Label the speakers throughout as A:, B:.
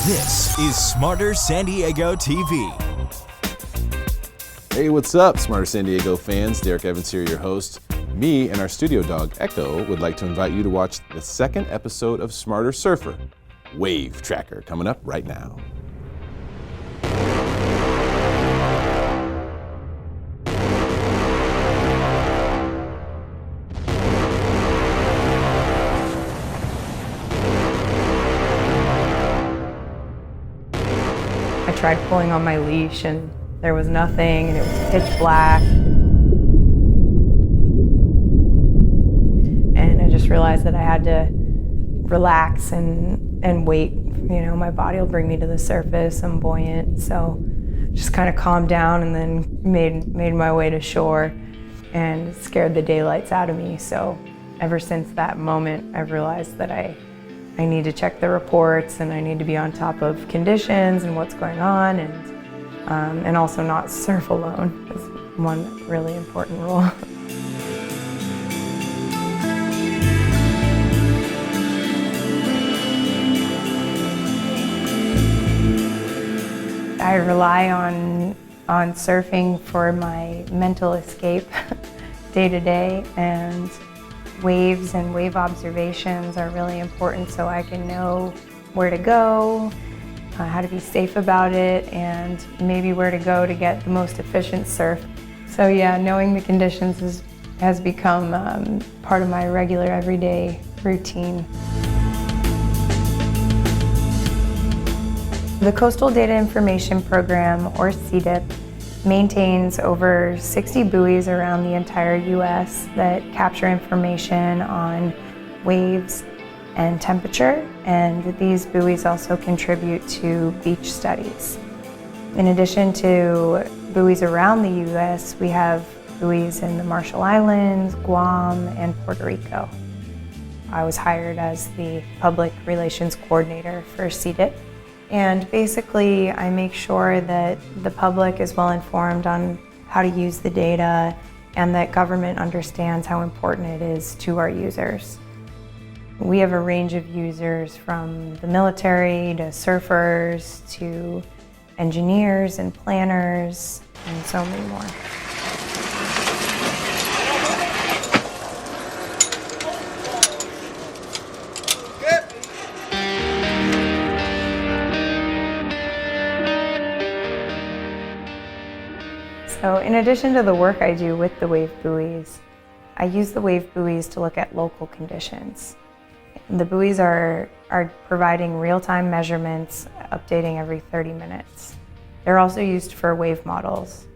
A: This is Smarter San Diego TV.
B: Hey, what's up, Smarter San Diego fans? Derek Evans here, your host. Me and our studio dog, Echo, would like to invite you to watch the second episode of Smarter Surfer, Wave Tracker, coming up right now.
C: I tried pulling on my leash and there was nothing and it was pitch black. And I just realized that I had to relax and wait. You know, my body will bring me to the surface. I'm buoyant. So just kind of calmed down and then made my way to shore, and it scared the daylights out of me. So ever since that moment, I've realized that I need to check the reports and I need to be on top of conditions and what's going on, and also not surf alone is one really important rule. I rely on surfing for my mental escape day to day, and waves and wave observations are really important so I can know where to go, how to be safe about it, and maybe where to go to get the most efficient surf. So yeah, knowing the conditions has become part of my regular everyday routine. The Coastal Data Information Program, or CDIP, maintains over 60 buoys around the entire U.S. that capture information on waves and temperature, and these buoys also contribute to beach studies. In addition to buoys around the U.S., we have buoys in the Marshall Islands, Guam, and Puerto Rico. I was hired as the Public Relations Coordinator for CDIP. And basically, I make sure that the public is well informed on how to use the data and that government understands how important it is to our users. We have a range of users from the military to surfers to engineers and planners and so many more. So in addition to the work I do with the wave buoys, I use the wave buoys to look at local conditions. The buoys are providing real-time measurements, updating every 30 minutes. They're also used for wave models.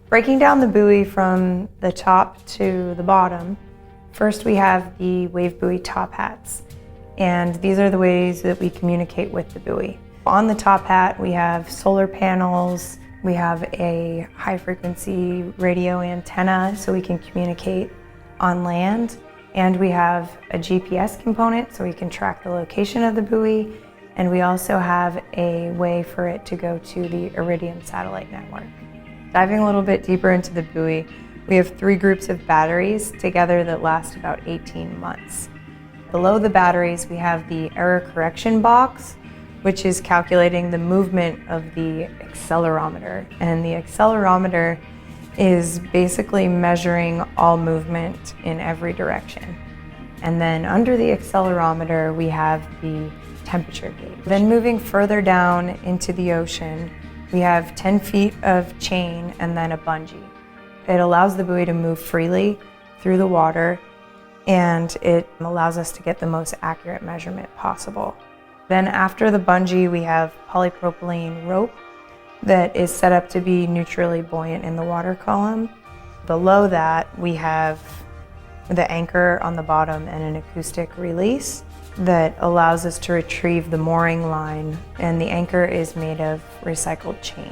C: Breaking down the buoy from the top to the bottom, first we have the wave buoy top hats. And these are the ways that we communicate with the buoy. On the top hat, we have solar panels. We have a high-frequency radio antenna so we can communicate on land, and we have a GPS component so we can track the location of the buoy, and we also have a way for it to go to the Iridium satellite network. Diving a little bit deeper into the buoy, we have 3 groups of batteries together that last about 18 months. Below the batteries, we have the error correction box, which is calculating the movement of the accelerometer. And the accelerometer is basically measuring all movement in every direction. And then under the accelerometer, we have the temperature gauge. Then moving further down into the ocean, we have 10 feet of chain and then a bungee. It allows the buoy to move freely through the water, and it allows us to get the most accurate measurement possible. Then after the bungee, we have polypropylene rope that is set up to be neutrally buoyant in the water column. Below that, we have the anchor on the bottom and an acoustic release that allows us to retrieve the mooring line, and the anchor is made of recycled chain.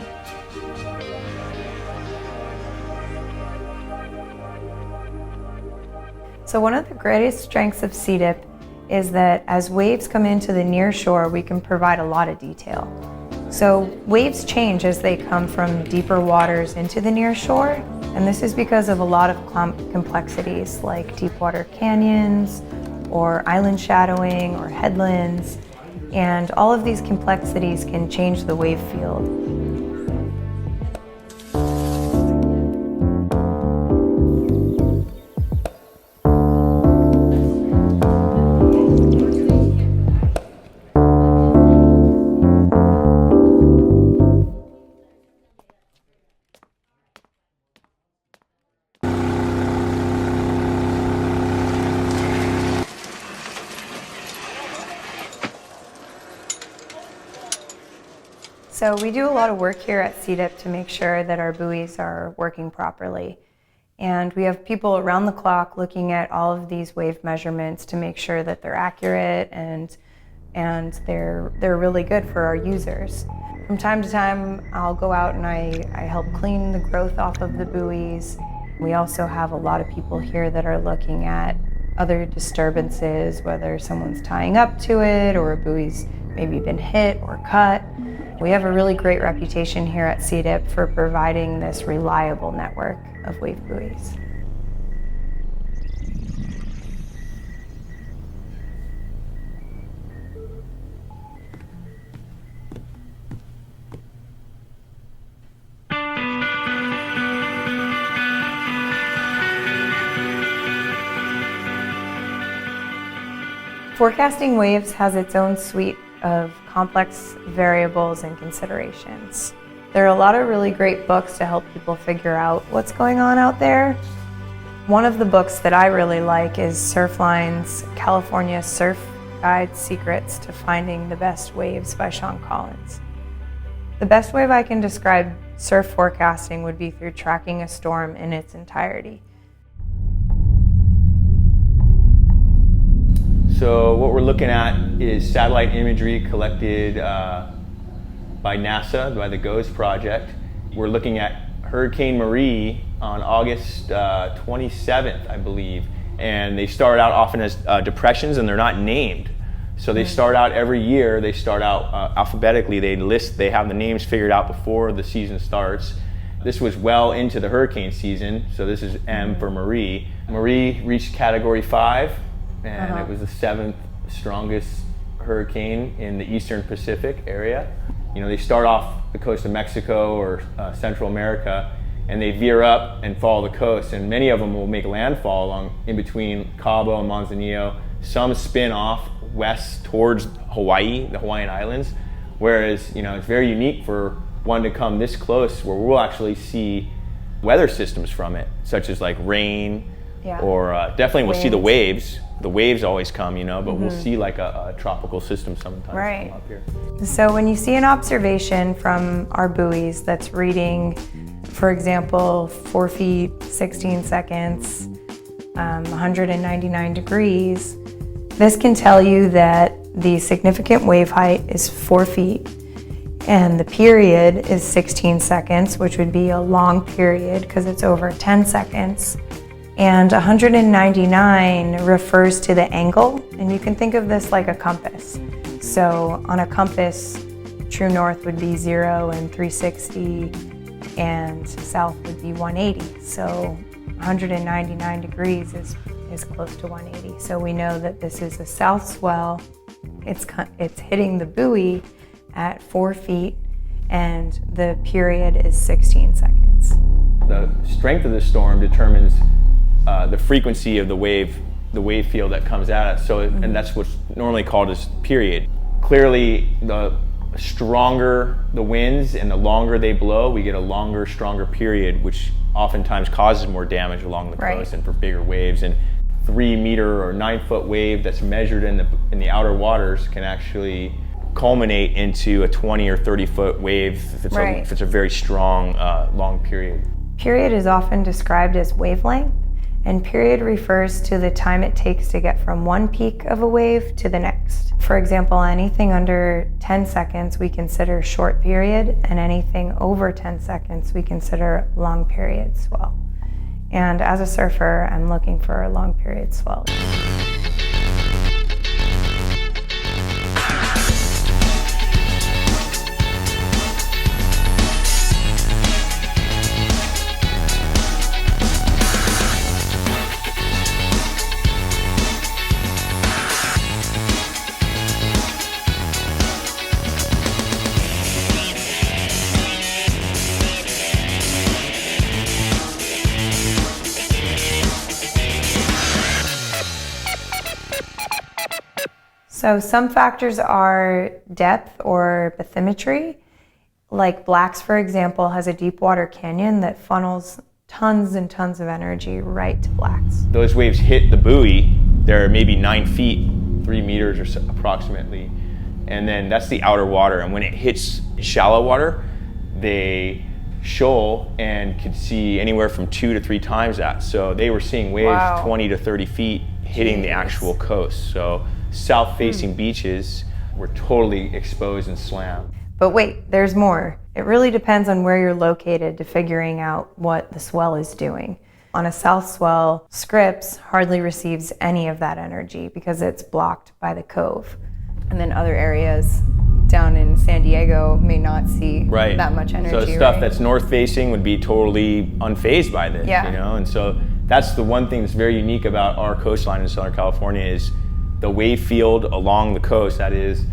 C: So one of the greatest strengths of CDIP is that as waves come into the near shore, we can provide a lot of detail. So waves change as they come from deeper waters into the near shore, and this is because of a lot of complexities like deep water canyons or island shadowing or headlands. And all of these complexities can change the wave field. So we do a lot of work here at CDIP to make sure that our buoys are working properly. And we have people around the clock looking at all of these wave measurements to make sure that they're accurate and they're really good for our users. From time to time, I'll go out and I help clean the growth off of the buoys. We also have a lot of people here that are looking at other disturbances, whether someone's tying up to it or a buoy's maybe been hit or cut. We have a really great reputation here at CDIP for providing this reliable network of wave buoys. Forecasting waves has its own suite of complex variables and considerations. There are a lot of really great books to help people figure out what's going on out there. One of the books that I really like is Surfline's California Surf Guide Secrets to Finding the Best Waves by Sean Collins. The best way I can describe surf forecasting would be through tracking a storm in its entirety.
D: So what we're looking at is satellite imagery collected by NASA, by the GOES project. We're looking at Hurricane Marie on August 27th, I believe. And they start out often as depressions, and they're not named. So they start out every year, they start out alphabetically. They have the names figured out before the season starts. This was well into the hurricane season, so this is M for Marie. Marie reached Category 5. And it was the 7th strongest hurricane in the Eastern Pacific area. You know, they start off the coast of Mexico or Central America, and they veer up and follow the coast. And many of them will make landfall in between Cabo and Manzanillo. Some spin off west towards Hawaii, the Hawaiian Islands. Whereas, you know, it's very unique for one to come this close where we'll actually see weather systems from it, such as like rain, or definitely we'll see the waves. The waves always come, you know, but we'll see like a tropical system sometimes come up here.
C: So when you see an observation from our buoys that's reading, for example, 4 feet, 16 seconds, 199 degrees, this can tell you that the significant wave height is 4 feet and the period is 16 seconds, which would be a long period because it's over 10 seconds. And 199 refers to the angle, and you can think of this like a compass. So on a compass, true north would be 0 and 360, and south would be 180. So 199 degrees is close to 180. So we know that this is a south swell. It's hitting the buoy at 4 feet, and the period is 16 seconds.
D: The strength of the storm determines the frequency of the wave field that comes at us. So, and that's what's normally called as period. Clearly, the stronger the winds and the longer they blow, we get a longer, stronger period, which oftentimes causes more damage along the coast and for bigger waves. And 3 meter or 9 foot wave that's measured in the outer waters can actually culminate into a 20 or 30 foot wave if it's a very strong, long period.
C: Period is often described as wavelength. And period refers to the time it takes to get from one peak of a wave to the next. For example, anything under 10 seconds we consider short period, and anything over 10 seconds we consider long period swell. And as a surfer, I'm looking for a long period swell. So some factors are depth or bathymetry. Like Blacks, for example, has a deep water canyon that funnels tons and tons of energy right to Blacks.
D: Those waves hit the buoy, they're maybe 9 feet, 3 meters or so approximately. And then that's the outer water. And when it hits shallow water, they shoal and could see anywhere from 2 to 3 times that. So they were seeing waves 20 to 30 feet hitting the actual coast. So south-facing beaches were totally exposed and slammed.
C: But wait, there's more. It really depends on where you're located to figuring out what the swell is doing. On a south swell, Scripps hardly receives any of that energy because it's blocked by the cove. And then other areas down in San Diego may not see that much energy.
D: So stuff that's north-facing would be totally unfazed by this, you know? And so that's the one thing that's very unique about our coastline in Southern California is the wave field along the coast. That is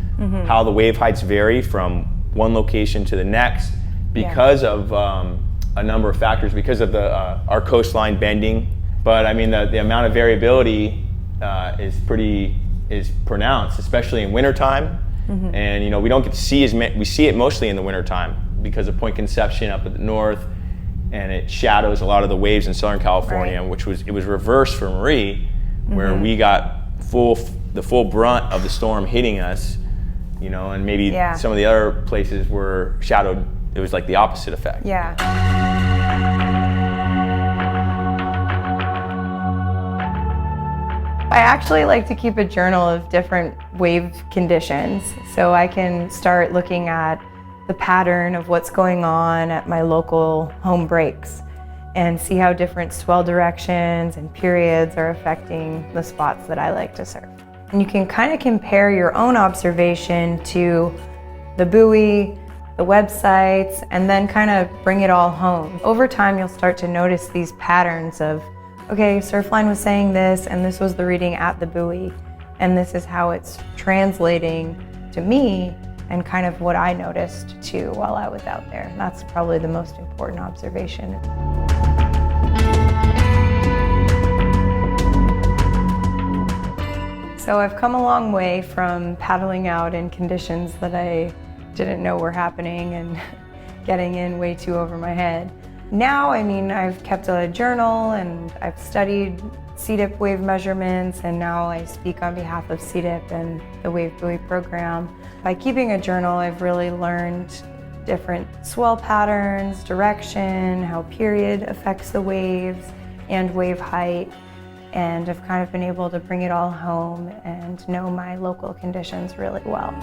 D: how the wave heights vary from one location to the next because of a number of factors, because of our coastline bending. But I mean, the amount of variability is pronounced, especially in wintertime. And you know, we don't get to see we see it mostly in the wintertime because of Point Conception up at the north, and it shadows a lot of the waves in Southern California, it was reversed for Marie, where we got the full brunt of the storm hitting us, you know, and maybe some of the other places were shadowed. It was like the opposite effect.
C: Yeah. I actually like to keep a journal of different wave conditions, so I can start looking at the pattern of what's going on at my local home breaks and see how different swell directions and periods are affecting the spots that I like to surf. And you can kind of compare your own observation to the buoy, the websites, and then kind of bring it all home. Over time, you'll start to notice these patterns of, okay, Surfline was saying this, and this was the reading at the buoy, and this is how it's translating to me, and kind of what I noticed too while I was out there. That's probably the most important observation. So I've come a long way from paddling out in conditions that I didn't know were happening and getting in way too over my head. Now, I mean, I've kept a journal and I've studied CDIP wave measurements, and now I speak on behalf of CDIP and the Wave Buoy program. By keeping a journal, I've really learned different swell patterns, direction, how period affects the waves, and wave height. And I've kind of been able to bring it all home and know my local conditions really well.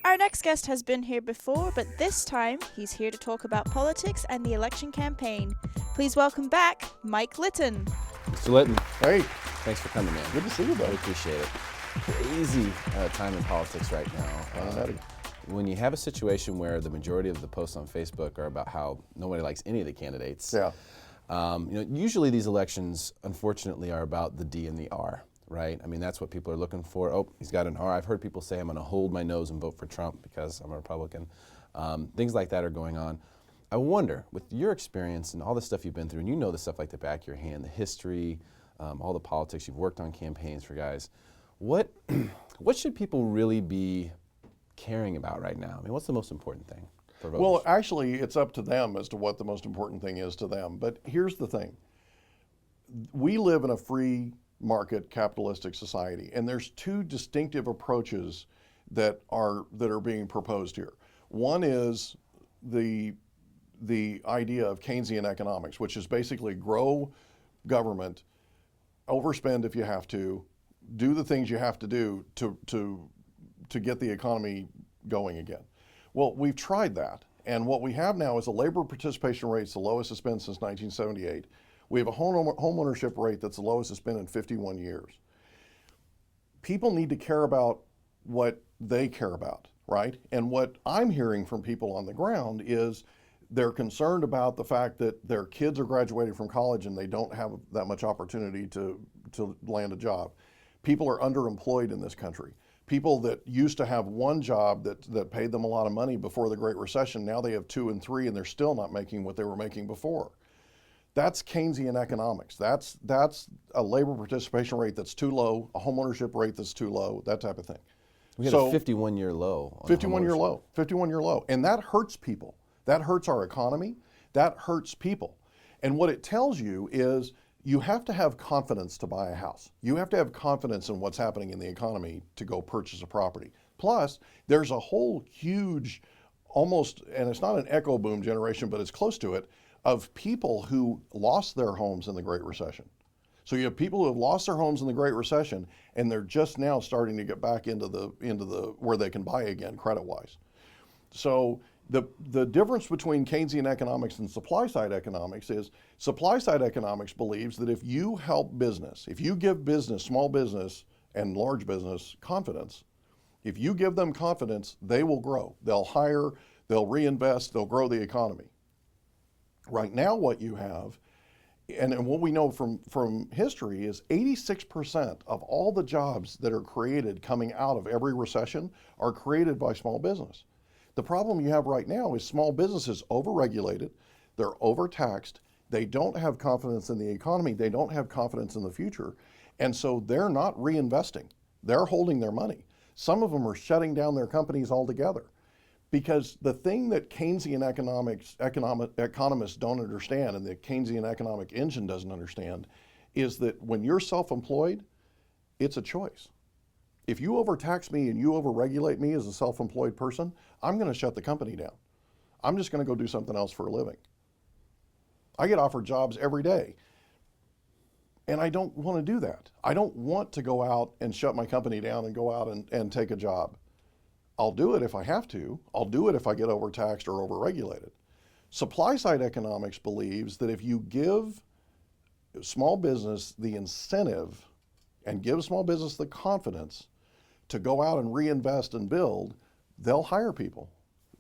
E: Our next guest has been here before, but this time he's here to talk about politics and the election campaign. Please welcome back Mike Litton.
B: Mr. Litton.
F: Hey.
B: Thanks for coming, man.
F: Good to see you, buddy.
B: I appreciate it. Crazy time in politics right now. When you have a situation where the majority of the posts on Facebook are about how nobody likes any of the candidates, you know, usually these elections, unfortunately, are about the D and the R. Right? I mean, that's what people are looking for. Oh, he's got an R. I've heard people say I'm going to hold my nose and vote for Trump because I'm a Republican. Things like that are going on. I wonder, with your experience and all the stuff you've been through, and you know the stuff like the back of your hand, the history, all the politics, you've worked on campaigns for guys, what should people really be caring about right now? I mean, what's the most important thing for voters?
F: Well, actually, it's up to them as to what the most important thing is to them. But here's the thing. We live in a free market capitalistic society, and there's two distinctive approaches that are being proposed here. One is the idea of Keynesian economics, which is basically grow government, overspend if you have to, do the things you have to do to get the economy going again. Well, we've tried that. And what we have now is a labor participation rate that's the lowest it's been since 1978. We have a home ownership rate that's the lowest it's been in 51 years. People need to care about what they care about, right? And what I'm hearing from people on the ground is they're concerned about the fact that their kids are graduating from college and they don't have that much opportunity to land a job. People are underemployed in this country. People that used to have one job that paid them a lot of money before the Great Recession, now they have 2 and 3 and they're still not making what they were making before. That's Keynesian economics. That's a labor participation rate that's too low, a homeownership rate that's too low, that type of thing.
B: We had a 51-year low.
F: 51-year low, 51-year low. And that hurts people. That hurts our economy. That hurts people. And what it tells you is you have to have confidence to buy a house. You have to have confidence in what's happening in the economy to go purchase a property. Plus, there's a whole huge, almost, and it's not an echo boom generation, but it's close to it, of people who lost their homes in the Great Recession. So you have people who have lost their homes in the Great Recession, and they're just now starting to get back into the where they can buy again credit-wise. So the difference between Keynesian economics and supply-side economics is supply-side economics believes that if you help business, if you give business, small business and large business confidence, if you give them confidence, they will grow. They'll hire, they'll reinvest, they'll grow the economy. Right now what you have, and what we know from history is 86% of all the jobs that are created coming out of every recession are created by small business. The problem you have right now is small businesses overregulated, they're overtaxed, they don't have confidence in the economy, they don't have confidence in the future, and so they're not reinvesting. They're holding their money. Some of them are shutting down their companies altogether. Because the thing that Keynesian economists don't understand, and the Keynesian economic engine doesn't understand, is that when you're self-employed, it's a choice. If you overtax me and you overregulate me as a self-employed person, I'm going to shut the company down. I'm just going to go do something else for a living. I get offered jobs every day, and I don't want to do that. I don't want to go out and shut my company down and go out and take a job. I'll do it if I have to. I'll do it if I get overtaxed or overregulated. Supply-side economics believes that if you give small business the incentive and give small business the confidence to go out and reinvest and build, they'll hire people.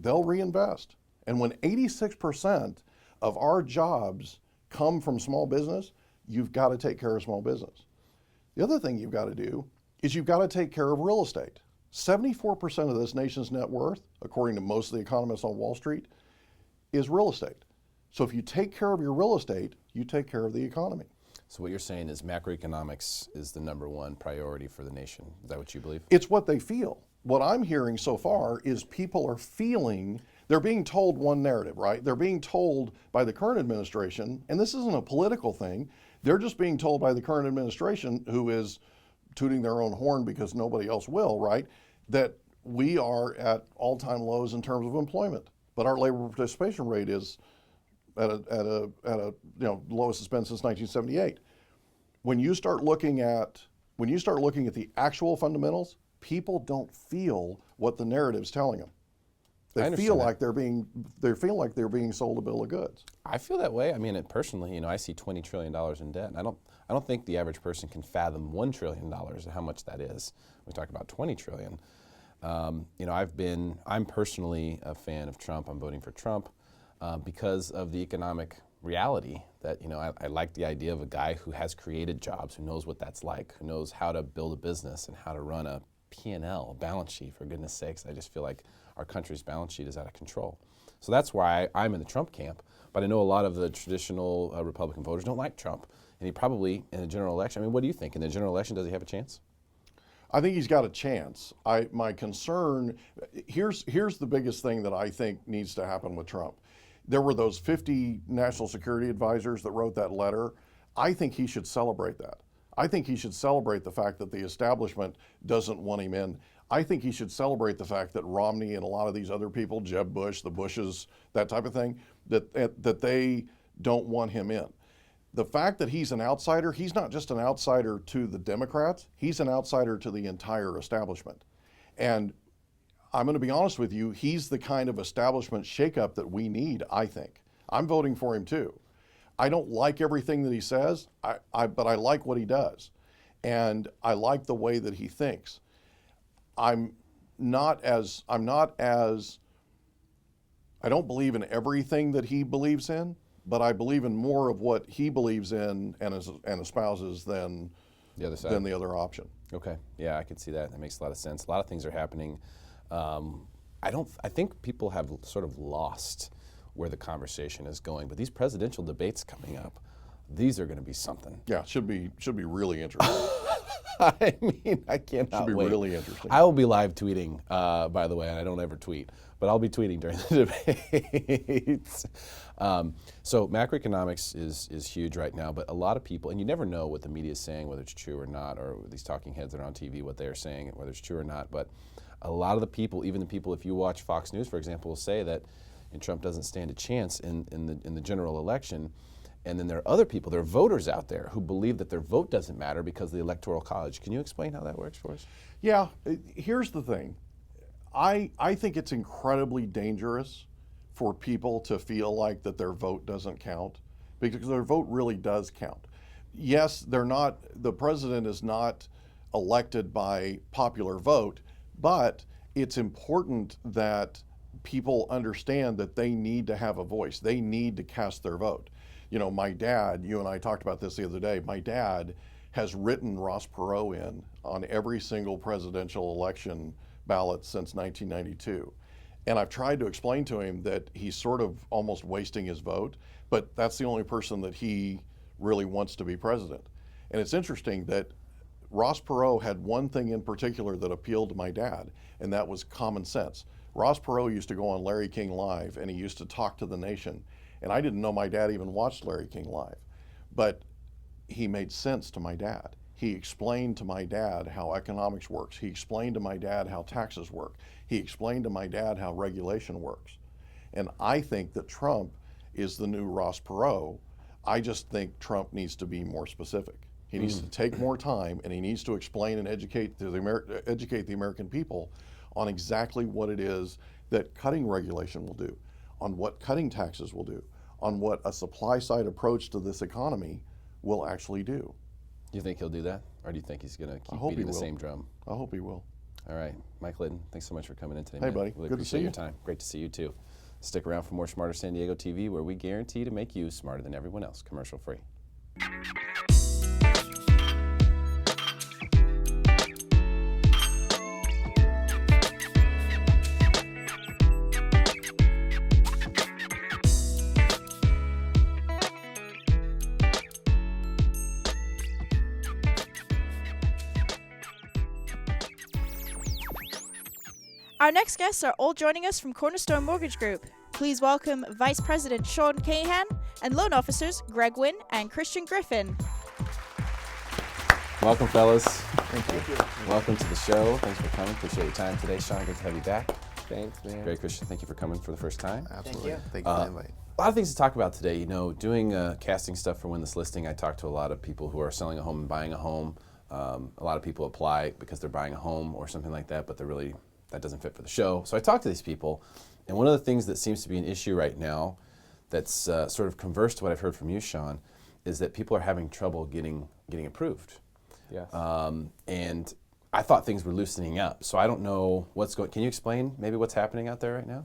F: They'll reinvest. And when 86% of our jobs come from small business, you've got to take care of small business. The other thing you've got to do is you've got to take care of real estate. 74% of this nation's net worth, according to most of the economists on Wall Street, is real estate. So if you take care of your real estate, you take care of the economy.
B: So what you're saying is macroeconomics is the #1 priority for the nation. Is that what you believe?
F: It's what they feel. What I'm hearing so far is people are feeling, they're being told one narrative, right? They're being told by the current administration, and this isn't a political thing, they're just being told by the current administration, who is tooting their own horn because nobody else will, right? That we are at all-time lows in terms of employment, but our labor participation rate is at a lowest it's been since 1978. When you start looking at the actual fundamentals, people don't feel what the narrative's telling them. They feel like they're being sold a bill of goods.
B: I feel that way. I mean, personally, I see $20 trillion in debt, and I don't think the average person can fathom $1 trillion and how much that is. We talk about 20 trillion. I'm personally a fan of Trump. I'm voting for Trump because of the economic reality that, I like the idea of a guy who has created jobs, who knows what that's like, who knows how to build a business and how to run a P&L, a balance sheet, for goodness sakes. I just feel like our country's balance sheet is out of control. So that's why I'm in the Trump camp. But I know a lot of the traditional Republican voters don't like Trump. And he probably, in the general election, what do you think? In the general election, does he have a chance?
F: I think he's got a chance. My concern, here's the biggest thing that I think needs to happen with Trump. There were those 50 national security advisors that wrote that letter. I think he should celebrate that. I think he should celebrate the fact that the establishment doesn't want him in. I think he should celebrate the fact that Romney and a lot of these other people, Jeb Bush, the Bushes, that type of thing, that they don't want him in. The fact that he's an outsider, he's not just an outsider to the Democrats, he's an outsider to the entire establishment. And I'm going to be honest with you, he's the kind of establishment shakeup that we need, I think. I'm voting for him too. I don't like everything that he says, but I like what he does. And I like the way that he thinks. I don't believe in everything that he believes in, but I believe in more of what he believes in and espouses than
B: the other side,
F: than the other option.
B: Okay, yeah, I can see that. That makes a lot of sense. A lot of things are happening. I think people have sort of lost where the conversation is going, but these presidential debates coming up, these are going to be something.
F: Yeah, should be really interesting.
B: I mean, I cannot
F: Should be
B: wait.
F: really interesting.
B: I will be live tweeting, by the way, and I don't ever tweet, but I'll be tweeting during the debates. So macroeconomics is huge right now, but a lot of people, and you never know what the media is saying, whether it's true or not, or these talking heads that are on TV, what they're saying, whether it's true or not, but a lot of the people, even the people, if you watch Fox News, for example, will say that Trump doesn't stand a chance in the general election. And then there are other people, there are voters out there who believe that their vote doesn't matter because of the Electoral College. Can you explain how that works for us?
F: Yeah, here's the thing. I think it's incredibly dangerous for people to feel like that their vote doesn't count, because their vote really does count. Yes, the president is not elected by popular vote, but it's important that people understand that they need to have a voice. They need to cast their vote. You know, my dad, you and I talked about this the other day, my dad has written Ross Perot in on every single presidential election ballot since 1992. And I've tried to explain to him that he's sort of almost wasting his vote, but that's the only person that he really wants to be president. And it's interesting that Ross Perot had one thing in particular that appealed to my dad, and that was common sense. Ross Perot used to go on Larry King Live, and he used to talk to the nation. And I didn't know my dad even watched Larry King Live, but he made sense to my dad. He explained to my dad how economics works. He explained to my dad how taxes work. He explained to my dad how regulation works. And I think that Trump is the new Ross Perot. I just think Trump needs to be more specific. He needs to take more time, and he needs to explain and educate the American people on exactly what it is that cutting regulation will do, on what cutting taxes will do, on what a supply side approach to this economy will actually do.
B: Do you think he'll do that? Or do you think he's going to keep beating the same drum?
F: I hope he will.
B: All right. Mike Litton, thanks so much for coming in today,
F: Hey,
B: man.
F: buddy.
B: Really
F: Good to see
B: appreciate
F: you.
B: your time. Great to see you, too. Stick around for more Smarter San Diego TV, where we guarantee to make you smarter than everyone else, commercial free.
E: Our next guests are all joining us from Cornerstone Mortgage Group. Please welcome Vice President Sean Cahan and loan officers Greg Wynn and Christian Griffin.
B: Welcome, fellas. Thank you. Welcome to the show. Thanks for coming. Appreciate your time today. Sean, good to have you back.
G: Thanks, man.
B: Great, Christian. Thank you for coming for the first time.
G: Absolutely. Thank you for the invite.
B: A lot of things to talk about today. You know, doing casting stuff for Win This Listing, I talked to a lot of people who are selling a home and buying a home. A lot of people apply because they're buying a home or something like that, but that doesn't fit for the show. So I talked to these people, and one of the things that seems to be an issue right now that's sort of converse to what I've heard from you, Sean, is that people are having trouble getting approved.
G: Yes.
B: And I thought things were loosening up. So I don't know what's going. Can you explain maybe what's happening out there right now?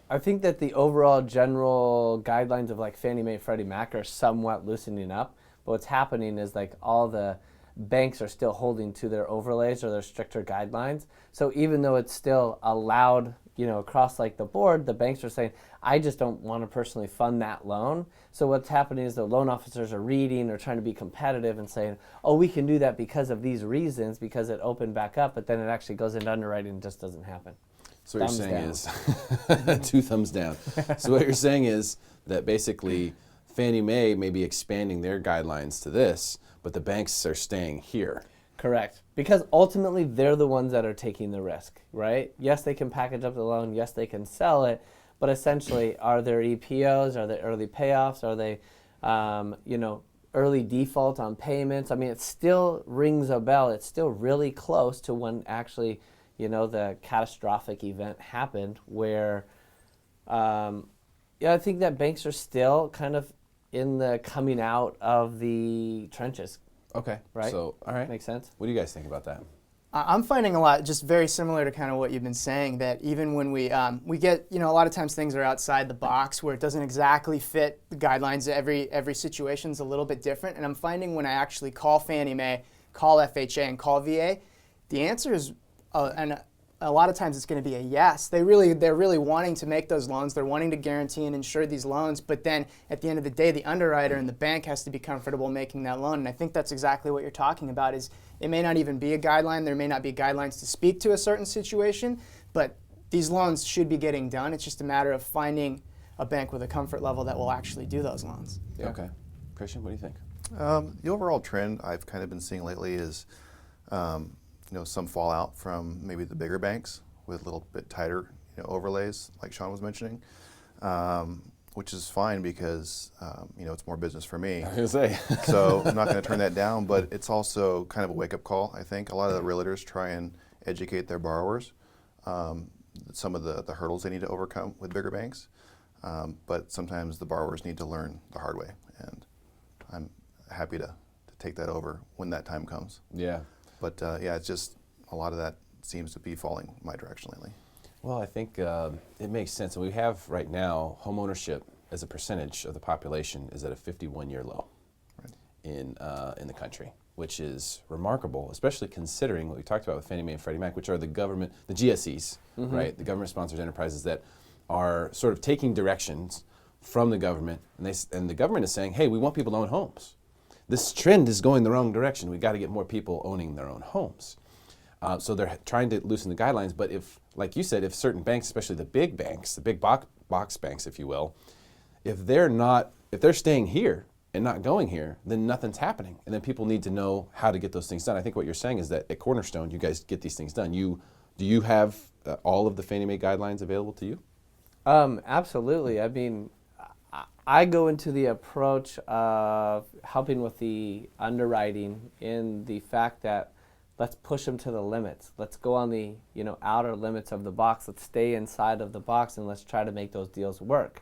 G: I think that the overall general guidelines of like Fannie Mae, Freddie Mac are somewhat loosening up. But what's happening is like all the banks are still holding to their overlays or their stricter guidelines. So even though it's still allowed, across like the board, the banks are saying, I just don't want to personally fund that loan. So what's happening is the loan officers are reading or trying to be competitive and saying, oh, we can do that because of these reasons, because it opened back up, but then it actually goes into underwriting and just doesn't happen.
B: So what you're saying is, 2 thumbs down. So what you're saying is that basically Fannie Mae may be expanding their guidelines to this, but the banks are staying here.
G: Correct. Because ultimately they're the ones that are taking the risk, right? Yes, they can package up the loan. Yes, they can sell it. But essentially, are there EPOs? Are there early payoffs? Are they, early default on payments? I mean, it still rings a bell. It's still really close to when actually, the catastrophic event happened where, I think that banks are still kind of in the coming out of the trenches.
B: Okay.
G: Right?
B: So, all right.
G: Makes sense?
B: What do you guys think about that?
H: I'm finding a lot just very similar to kind of what you've been saying, that even when we get, a lot of times things are outside the box where it doesn't exactly fit the guidelines. Every situation's a little bit different. And I'm finding when I actually call Fannie Mae, call FHA, and call VA, the answer is, and a lot of times it's going to be a yes. They're really wanting to make those loans. They're wanting to guarantee and insure these loans. But then at the end of the day, the underwriter and the bank has to be comfortable making that loan. And I think that's exactly what you're talking about. Is it may not even be a guideline. There may not be guidelines to speak to a certain situation, but these loans should be getting done. It's just a matter of finding a bank with a comfort level that will actually do those loans.
B: Yeah. Okay. Christian, what do you think?
I: The overall trend I've kind of been seeing lately is some fallout from maybe the bigger banks with a little bit tighter overlays, like Sean was mentioning, which is fine because it's more business for me.
B: I was going to say.
I: So I'm not going to turn that down, but it's also kind of a wake-up call, I think. A lot of the realtors try and educate their borrowers, some of the hurdles they need to overcome with bigger banks, but sometimes the borrowers need to learn the hard way, and I'm happy to take that over when that time comes.
B: Yeah.
I: But it's just a lot of that seems to be falling my direction lately.
B: Well, I think it makes sense. And we have right now home ownership as a percentage of the population is at a 51-year low in the country, which is remarkable, especially considering what we talked about with Fannie Mae and Freddie Mac, which are the government, the GSEs, right? The government-sponsored enterprises that are sort of taking directions from the government, and the government is saying, hey, we want people to own homes. This trend is going the wrong direction. We've got to get more people owning their own homes. So they're trying to loosen the guidelines, but if, like you said, if certain banks, especially the big banks, the big box banks, if you will, if they're staying here and not going here, then nothing's happening. And then people need to know how to get those things done. I think what you're saying is that at Cornerstone, you guys get these things done. Do you have all of the Fannie Mae guidelines available to you?
G: Absolutely. I mean, I go into the approach of helping with the underwriting in the fact that let's push them to the limits. Let's go on the outer limits of the box. Let's stay inside of the box and let's try to make those deals work.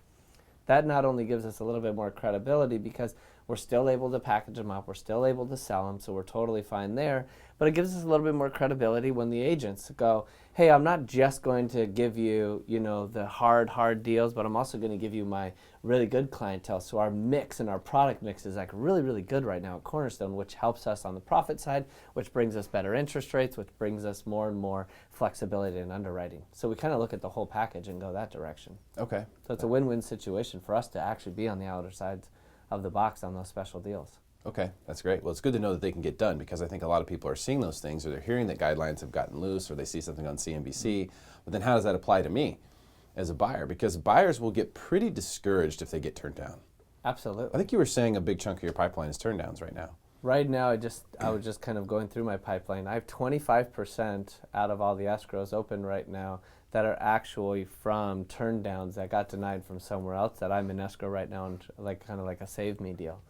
G: That not only gives us a little bit more credibility because we're still able to package them up, we're still able to sell them, so we're totally fine there, but it gives us a little bit more credibility when the agents go, hey, I'm not just going to give you, the hard deals, but I'm also going to give you my really good clientele. So our mix and our product mix is like really, really good right now at Cornerstone, which helps us on the profit side, which brings us better interest rates, which brings us more and more flexibility in underwriting. So we kind of look at the whole package and go that direction.
B: Okay.
G: So it's a win-win situation for us to actually be on the outer sides of the box on those special deals.
B: Okay, that's great. Well, it's good to know that they can get done because I think a lot of people are seeing those things or they're hearing that guidelines have gotten loose or they see something on CNBC. But then how does that apply to me as a buyer? Because buyers will get pretty discouraged if they get turned down.
G: Absolutely.
B: I think you were saying a big chunk of your pipeline is turn downs right now.
G: Right now, I was just kind of going through my pipeline. I have 25% out of all the escrows open right now that are actually from turn downs that got denied from somewhere else that I'm in escrow right now and kind of like a save me deal.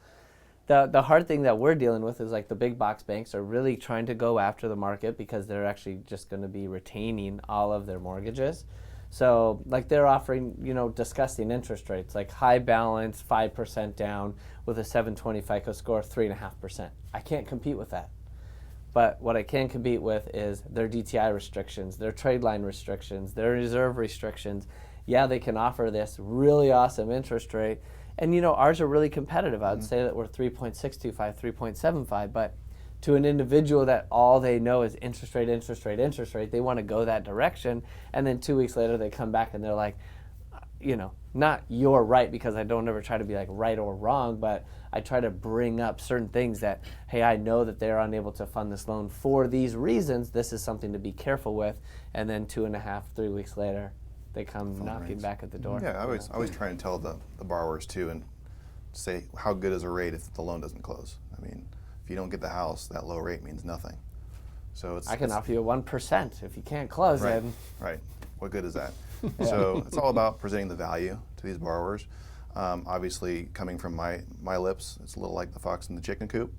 G: The hard thing that we're dealing with is like the big box banks are really trying to go after the market because they're actually just going to be retaining all of their mortgages. So like they're offering, disgusting interest rates, like high balance, 5% down with a 720 FICO score, 3.5%. I can't compete with that. But what I can compete with is their DTI restrictions, their trade line restrictions, their reserve restrictions. Yeah, they can offer this really awesome interest rate. And ours are really competitive. I would say that we're 3.625, 3.75, but to an individual that all they know is interest rate, they want to go that direction. And then 2 weeks later they come back and they're like, not you're right, because I don't ever try to be like right or wrong, but I try to bring up certain things that, hey, I know that they're unable to fund this loan for these reasons. This is something to be careful with. And then 2.5, 3 weeks later, they come knocking back at the door.
I: Yeah, I always try and tell the borrowers too, and say how good is a rate if the loan doesn't close. I mean, if you don't get the house, that low rate means nothing. So
G: I can offer you 1% if you can't close it.
I: Right. What good is that? So it's all about presenting the value to these borrowers. Obviously, coming from my lips, it's a little like the fox in the chicken coop.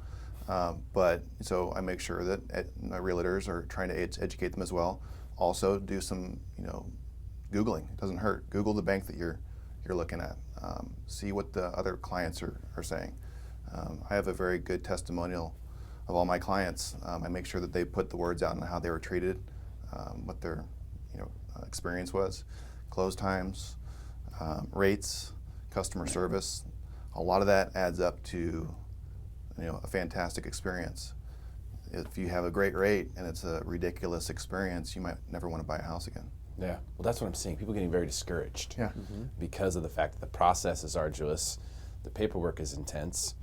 I: But so I make sure that my realtors are trying to educate them as well Also, do some, Googling. It doesn't hurt. Google the bank that you're looking at. See what the other clients are saying. I have a very good testimonial of all my clients. I make sure that they put the words out on how they were treated, what their experience was, close times, rates, customer service. A lot of that adds up to a fantastic experience. If you have a great rate and it's a ridiculous experience, you might never want to buy a house again.
B: Yeah, well, that's what I'm seeing. People getting very discouraged
F: Yeah.
B: because of the fact that the process is arduous, the paperwork is intense,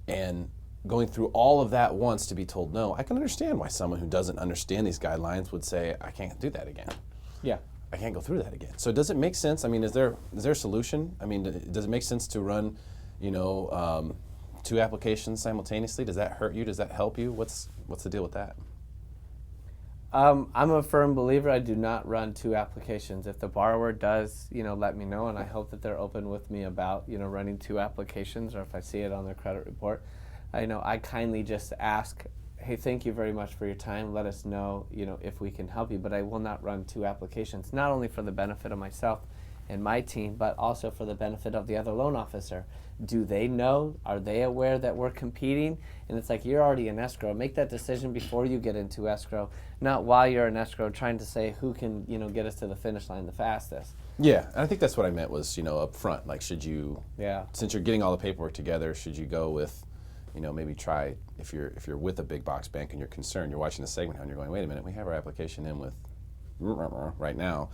B: and going through all of that once to be told no. I can understand why someone who doesn't understand these guidelines would say, I can't do that again.
G: Yeah.
B: I can't go through that again. So does it make sense? I mean, is there a solution? I mean, does it make sense to run, 2 applications simultaneously? Does that hurt you? Does that help you? What's the deal with that?
G: I'm a firm believer I do not run 2 applications. If the borrower does, let me know, and I hope that they're open with me about, running 2 applications, or if I see it on their credit report. I kindly just ask, hey, thank you very much for your time. Let us know, if we can help you. But I will not run 2 applications, not only for the benefit of myself and my team, but also for the benefit of the other loan officer. Do they know? Are they aware that we're competing? And it's like, you're already in escrow. Make that decision before you get into escrow, not while you're in escrow trying to say who can, get us to the finish line the fastest.
B: Yeah, and I think that's what I meant was, up front. Like, should you,
G: Yeah.
B: since you're getting all the paperwork together, should you go with, maybe try, if you're with a big box bank and you're concerned, you're watching the segment and you're going, wait a minute, we have our application in with right now.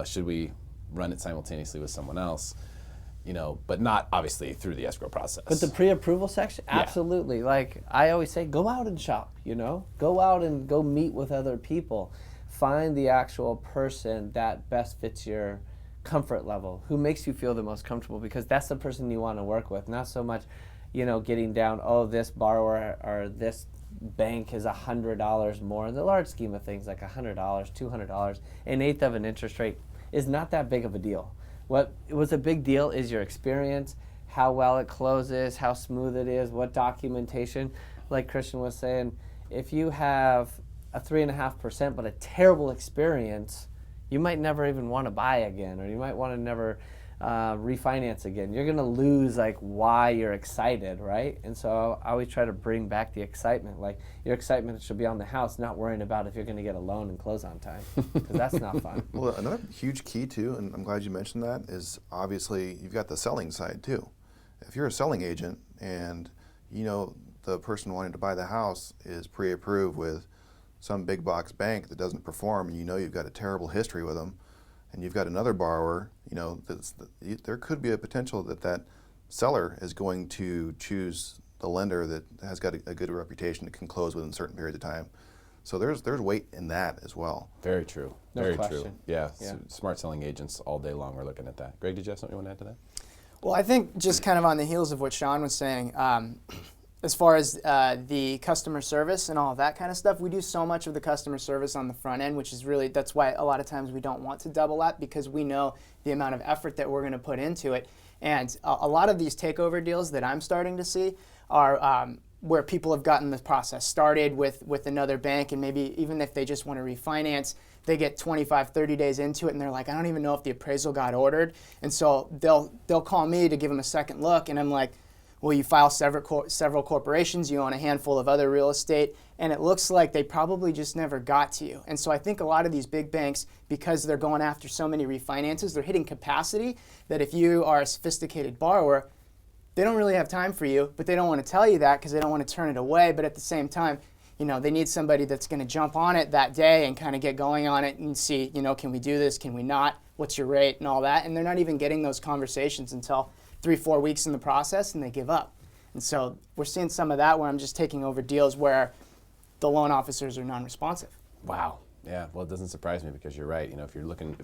B: Should we run it simultaneously with someone else? But not obviously through the escrow process.
G: But the pre-approval section, absolutely. Yeah. Like I always say, go out and shop, Go out and go meet with other people. Find the actual person that best fits your comfort level, who makes you feel the most comfortable, because that's the person you want to work with, not so much, getting down, this borrower or this bank is $100 more. In the large scheme of things, like $100, $200, an eighth of an interest rate is not that big of a deal. What was a big deal is your experience, how well it closes, how smooth it is, what documentation. Like Christian was saying, if you have a 3.5% but a terrible experience, you might never even want to buy again, or you might want to never refinance again. You're going to lose why you're excited, right? And so I always try to bring back the excitement. Like, your excitement should be on the house, not worrying about if you're going to get a loan and close on time, because that's not fun.
I: Well, another huge key too, and I'm glad you mentioned that, is obviously you've got the selling side too. If you're a selling agent and the person wanting to buy the house is pre-approved with some big box bank that doesn't perform, and you've got a terrible history with them, and you've got another borrower, there could be a potential that seller is going to choose the lender that has got a good reputation that can close within certain periods of time. So there's weight in that as well.
B: Very true.
G: No
B: Very
G: question.
B: true. Yeah. Smart selling agents all day long are looking at that. Greg, did you have something you want to add to that?
H: Well, I think just kind of on the heels of what Sean was saying, as far as the customer service and all of that kind of stuff, we do so much of the customer service on the front end, which is really, that's why a lot of times we don't want to double that, because we know the amount of effort that we're going to put into it. And a lot of these takeover deals that I'm starting to see are where people have gotten the process started with another bank, and maybe even if they just want to refinance, they get 25, 30 days into it and they're like, I don't even know if the appraisal got ordered. And so they'll call me to give them a second look, and I'm like, well, you file several corporations, you own a handful of other real estate, and it looks like they probably just never got to you. And so I think a lot of these big banks, because they're going after so many refinances, they're hitting capacity that if you are a sophisticated borrower, they don't really have time for you, but they don't want to tell you that because they don't want to turn it away. But at the same time, they need somebody that's going to jump on it that day and kind of get going on it and see, can we do this, can we not, what's your rate and all that. And they're not even getting those conversations until 3-4 weeks in the process, and they give up. And so we're seeing some of that where I'm just taking over deals where the loan officers are non-responsive.
B: Wow. Yeah. Well, it doesn't surprise me, because you're right. If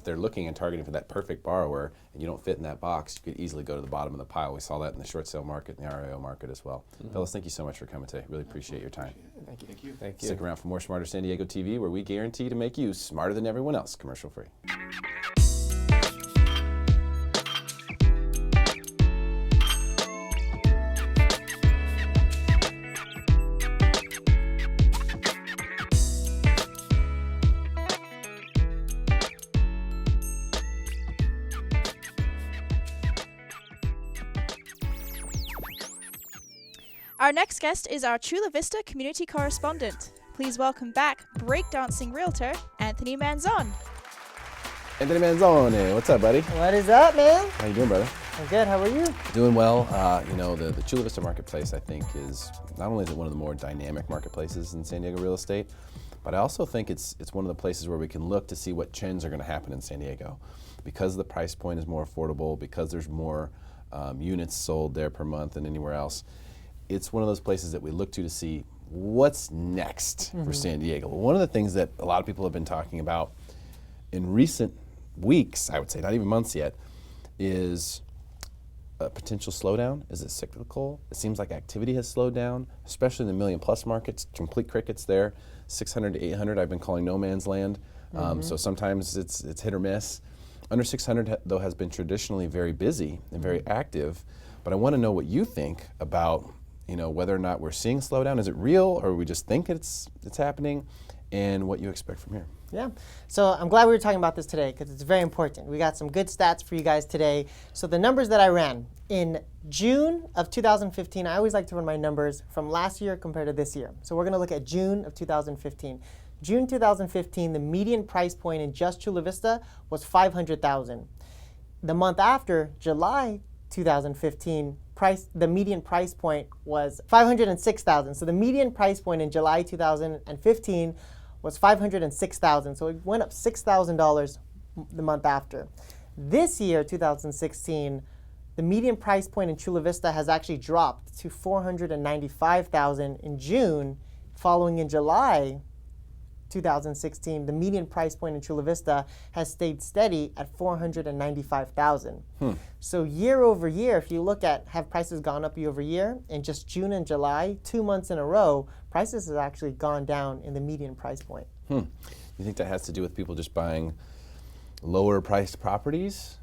B: they're looking and targeting for that perfect borrower and you don't fit in that box, you could easily go to the bottom of the pile. We saw that in the short sale market and the RIO market as well. Fellas, thank you so much for coming today. Really appreciate your time.
H: Thank you. Thank you.
G: Thank you.
B: Stick around for more Smarter San Diego TV, where we guarantee to make you smarter than everyone else, commercial free.
E: Our next guest is our Chula Vista community correspondent. Please welcome back breakdancing realtor Anthony Manzon.
B: Anthony Manzon, what's up, buddy?
J: What is up, man?
B: How you doing, brother?
J: I'm good. How are you?
B: Doing well. The Chula Vista marketplace, I think, is not only is it one of the more dynamic marketplaces in San Diego real estate, but I also think it's one of the places where we can look to see what trends are going to happen in San Diego. Because the price point is more affordable, because there's more units sold there per month than anywhere else, it's one of those places that we look to see what's next for San Diego. One of the things that a lot of people have been talking about in recent weeks, I would say, not even months yet, is a potential slowdown. Is it cyclical? It seems like activity has slowed down, especially in the million plus markets, complete crickets there. 600 to 800, I've been calling no man's land. So sometimes it's hit or miss. Under 600, though, has been traditionally very busy and very active. But I want to know what you think about, whether or not we're seeing a slowdown. Is it real, or we just think it's happening, and what you expect from here?
J: Yeah. So I'm glad we were talking about this today because it's very important. We got some good stats for you guys today. So the numbers that I ran in June of 2015, I always like to run my numbers from last year compared to this year. So we're going to look at June of 2015. June 2015, the median price point in just Chula Vista was $500,000. The month after, July 2015, the median price point was $506,000. So the median price point in July 2015 was $506,000. So it went up $6,000 the month after. This year, 2016, the median price point in Chula Vista has actually dropped to $495,000 in June. Following in July 2016, the median price point in Chula Vista has stayed steady at $495,000. So year over year, if you look at have prices gone up year over year, in just June and July, 2 months in a row, prices have actually gone down in the median price point.
B: You think that has to do with people just buying lower priced properties,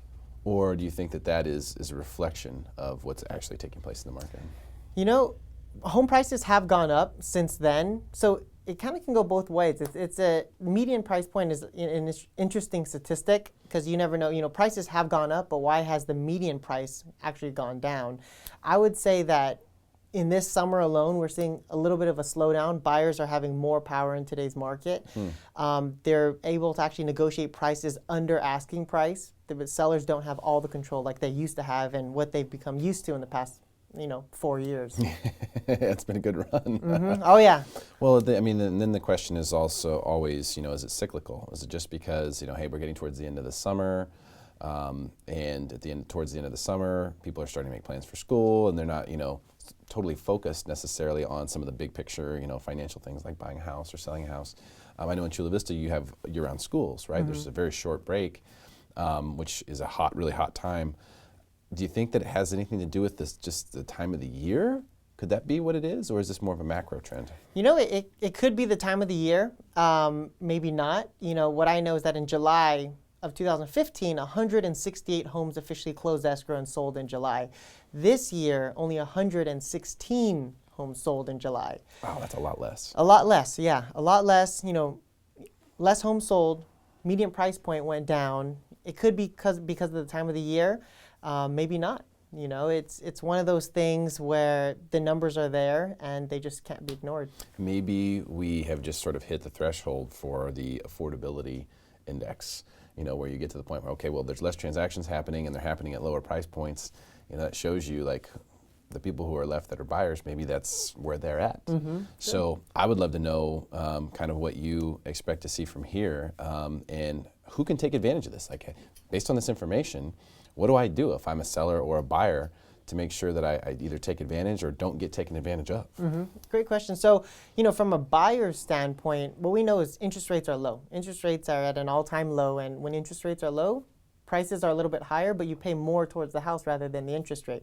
B: or do you think that is a reflection of what's actually taking place in the market?
J: Home prices have gone up since then, so it kind of can go both ways. It's a median price point is an interesting statistic because you never know. Prices have gone up, but why has the median price actually gone down? I would say that in this summer alone, we're seeing a little bit of a slowdown. Buyers are having more power in today's market. They're able to actually negotiate prices under asking price. The sellers don't have all the control like they used to have and what they've become used to in the past 4 years.
B: It's been a good run.
J: Oh, yeah.
B: Well, and then the question is also always, is it cyclical? Is it just because, hey, we're getting towards the end of the summer, and towards the end of the summer, people are starting to make plans for school, and they're not, totally focused necessarily on some of the big picture, financial things like buying a house or selling a house. I know in Chula Vista you have year-round schools, right? There's a very short break, which is a really hot time. Do you think that it has anything to do with this, just the time of the year? Could that be what it is, or is this more of a macro trend?
J: It could be the time of the year, maybe not. What I know is that in July of 2015, 168 homes officially closed escrow and sold in July. This year, only 116 homes sold in July.
B: Wow, that's a lot less.
J: A lot less, yeah. A lot less, less homes sold, median price point went down. It could be because of the time of the year. Maybe not. It's one of those things where the numbers are there and they just can't be ignored.
B: Maybe we have just sort of hit the threshold for the affordability index, where you get to the point where, okay, well, there's less transactions happening and they're happening at lower price points. That shows you like the people who are left that are buyers, maybe that's where they're at. So I would love to know kind of what you expect to see from here, and who can take advantage of this. Like, based on this information, what do I do if I'm a seller or a buyer to make sure that I either take advantage or don't get taken advantage of?
J: Great question. So, from a buyer's standpoint, what we know is interest rates are low. Interest rates are at an all-time low, and when interest rates are low, prices are a little bit higher, but you pay more towards the house rather than the interest rate.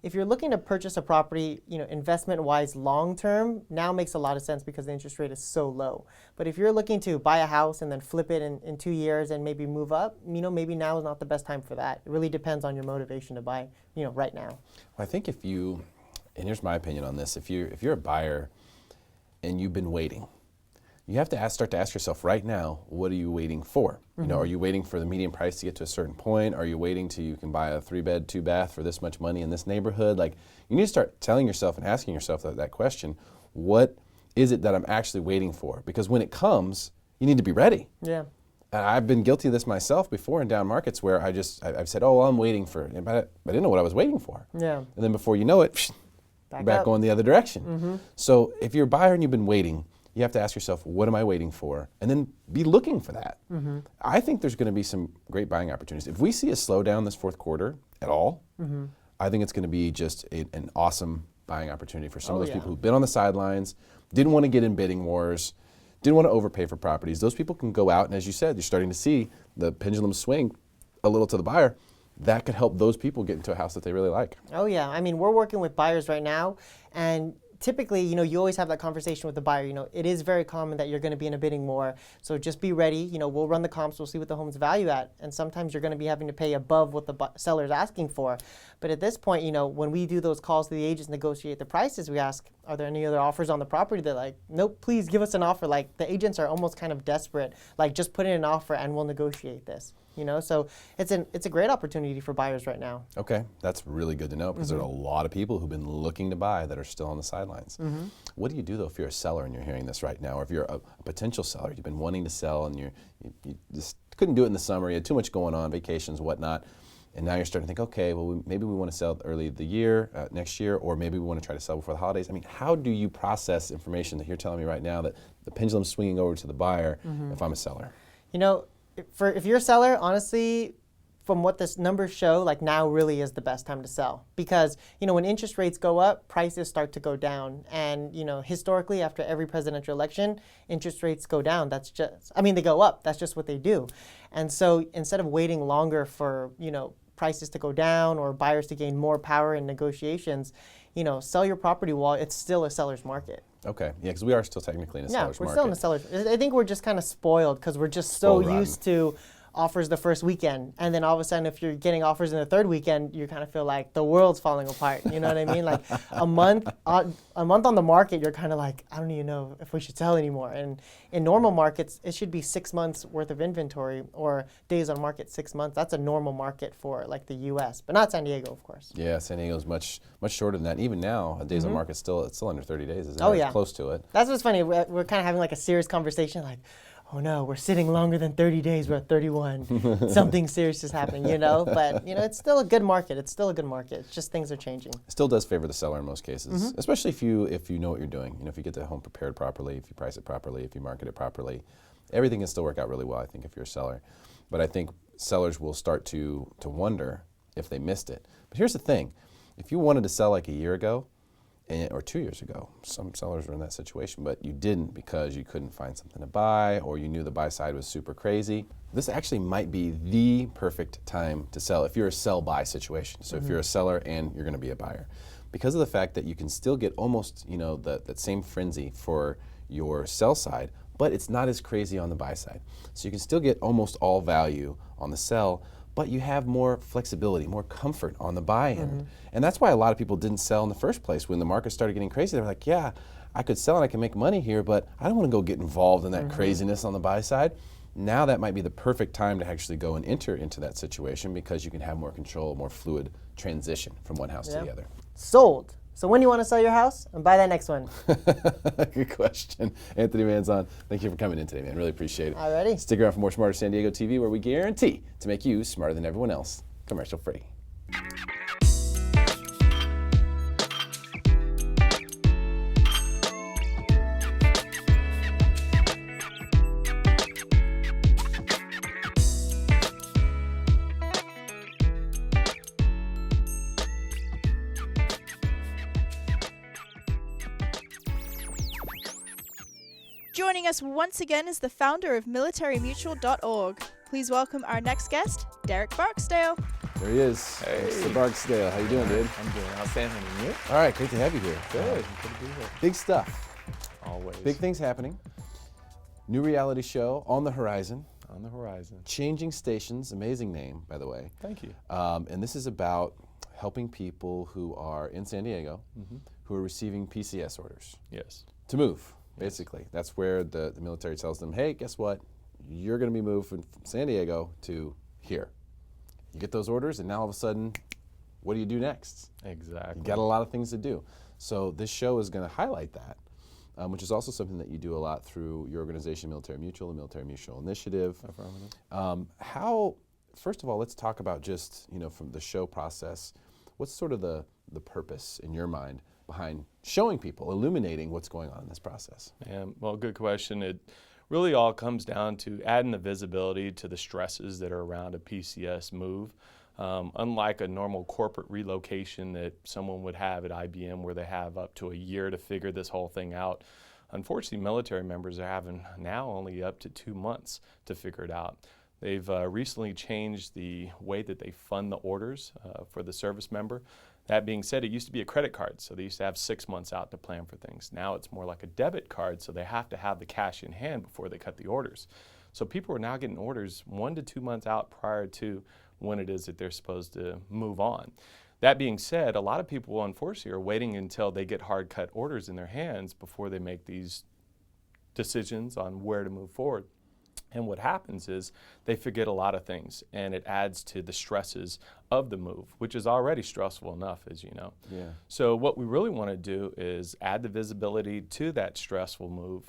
J: If you're looking to purchase a property, investment-wise long-term, now makes a lot of sense because the interest rate is so low. But if you're looking to buy a house and then flip it in 2 years and maybe move up, maybe now is not the best time for that. It really depends on your motivation to buy, right now.
B: Well, I think and here's my opinion on this, if you're a buyer and you've been waiting, you have to start to ask yourself right now, what are you waiting for? You know, are you waiting for the median price to get to a certain point? Are you waiting till you can buy a 3-bed, 2-bath for this much money in this neighborhood? Like, you need to start telling yourself and asking yourself that question, what is it that I'm actually waiting for? Because when it comes, you need to be ready.
J: Yeah.
B: And I've been guilty of this myself before in down markets where I've said, oh, well, I'm waiting for it, but I didn't know what I was waiting for.
J: Yeah.
B: And then before you know it, you're back going the other direction. So if you're a buyer and you've been waiting, you have to ask yourself, what am I waiting for? And then be looking for that. I think there's going to be some great buying opportunities. If we see a slowdown this fourth quarter at all, I think it's going to be just an awesome buying opportunity for some of those people who've been on the sidelines, didn't want to get in bidding wars, didn't want to overpay for properties. Those people can go out, and as you said, you're starting to see the pendulum swing a little to the buyer. That could help those people get into a house that they really like.
J: Oh yeah, I mean, we're working with buyers right now, and typically, you know, you always have that conversation with the buyer. You know, it is very common that you're going to be in a bidding war. So just be ready. You know, we'll run the comps. We'll see what the home's value at. And sometimes you're going to be having to pay above what the seller's asking for. But at this point, you know, when we do those calls to the agents, negotiate the prices, we ask, are there any other offers on the property? They're like, nope, please give us an offer. Like, the agents are almost kind of desperate. Like, just put in an offer and we'll negotiate this. You know, so it's a great opportunity for buyers right now.
B: Okay, that's really good to know because there's a lot of people who've been looking to buy that are still on the sidelines. What do you do though if you're a seller and you're hearing this right now, or if you're a potential seller, you've been wanting to sell and you just couldn't do it in the summer, you had too much going on, vacations, whatnot, and now you're starting to think, okay, well maybe we want to sell early the year, next year, or maybe we want to try to sell before the holidays. I mean, how do you process information that you're telling me right now that the pendulum's swinging over to the buyer if I'm a seller?
J: You know, if you're a seller, honestly, from what this numbers show, like now really is the best time to sell. Because, you know, when interest rates go up, prices start to go down. And, you know, historically, after every presidential election, interest rates go down. That's just, I mean, they go up. That's just what they do. And so instead of waiting longer for, you know, prices to go down or buyers to gain more power in negotiations, you know, sell your property while it's still a seller's market.
B: Okay, yeah, because we are still technically in a seller's market.
J: Yeah, we're still in a seller's. I think we're just kind of spoiled because we're just so used to offers the first weekend, and then all of a sudden if you're getting offers in the third weekend, you kind of feel like the world's falling apart. You know what I mean? Like a month on the market, you're kind of like, I don't even know if we should sell anymore. And in normal markets, it should be 6 months worth of inventory or days on market 6 months. That's a normal market for like the U.S., but not San Diego, of course.
B: Yeah, San Diego's much shorter than that. Even now, days on market it's still under 30 days. Isn't it?
J: Oh yeah,
B: it's close to it.
J: That's what's funny. We're kind of having like a serious conversation, like, oh no, we're sitting longer than 30 days, we're at 31. Something serious is happening, you know? But, you know, it's still a good market. It's still a good market. It's just things are changing.
B: It still does favor the seller in most cases, especially if you know what you're doing. You know, if you get the home prepared properly, if you price it properly, if you market it properly, everything can still work out really well, I think, if you're a seller. But I think sellers will start to wonder if they missed it. But here's the thing. If you wanted to sell like a year ago, or 2 years ago, some sellers were in that situation, but you didn't because you couldn't find something to buy or you knew the buy side was super crazy. This actually might be the perfect time to sell if you're a sell-buy situation. So if you're a seller and you're going to be a buyer. Because of the fact that you can still get almost, you know, that same frenzy for your sell side, but it's not as crazy on the buy side. So you can still get almost all value on the sell, but you have more flexibility, more comfort on the buy end. And that's why a lot of people didn't sell in the first place. When the market started getting crazy, they were like, yeah, I could sell and I can make money here, but I don't want to go get involved in that craziness on the buy side. Now that might be the perfect time to actually go and enter into that situation because you can have more control, more fluid transition from one house to the other.
J: Sold. So when do you want to sell your house and buy that next one?
B: Good question. Anthony Manzon, thank you for coming in today, man. Really appreciate it.
J: Alrighty.
B: Stick around for more Smarter San Diego TV, where we guarantee to make you smarter than everyone else. Commercial free.
E: Joining us once again is the founder of militarymutual.org. Please welcome our next guest, Derek Barksdale.
B: There he is.
K: Hey.
B: Mr. Barksdale. How you doing, dude?
K: I'm doing outstanding. And you?
B: All right, great to have you here.
K: Good. Good to be here.
B: Big stuff.
K: Always.
B: Big things happening. New reality show on the horizon.
K: On the horizon.
B: Changing Stations, amazing name, by the way.
K: Thank you.
B: And this is about helping people who are in San Diego who are receiving PCS orders
K: Yes.
B: to move. basically. That's where the military tells them, hey, guess what? You're going to be moved from San Diego to here. You get those orders, and now all of a sudden, what do you do next?
K: Exactly.
B: You got a lot of things to do. So this show is going to highlight that, which is also something that you do a lot through your organization, Military Mutual, the Military Mutual Initiative. How, first of all, let's talk about just, from the show process, what's sort of the purpose in your mind behind showing people, illuminating what's going on in this process?
K: Yeah, well, good question. It really all comes down to adding the visibility to the stresses that are around a PCS move. Unlike a normal corporate relocation that someone would have at IBM where they have up to a year to figure this whole thing out, unfortunately military members are having now only up to 2 months to figure it out. They've recently changed the way that they fund the orders for the service member. That being said, it used to be a credit card, so they used to have 6 months out to plan for things. Now it's more like a debit card, so they have to have the cash in hand before they cut the orders. So people are now getting orders 1 to 2 months out prior to when it is that they're supposed to move on. That being said, a lot of people unfortunately are waiting until they get hard cut orders in their hands before they make these decisions on where to move forward. And what happens is they forget a lot of things, and it adds to the stresses of the move, which is already stressful enough, as you know.
B: Yeah.
K: So what we really want to do is add the visibility to that stressful move,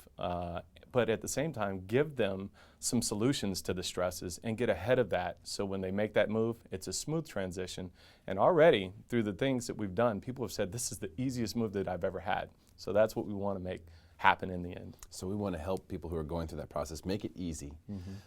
K: but at the same time give them some solutions to the stresses and get ahead of that, so when they make that move, it's a smooth transition. And already, through the things that we've done, people have said, this is the easiest move that I've ever had. So that's what we want to make happen in the end.
B: So we want to help people who are going through that process, make it easy,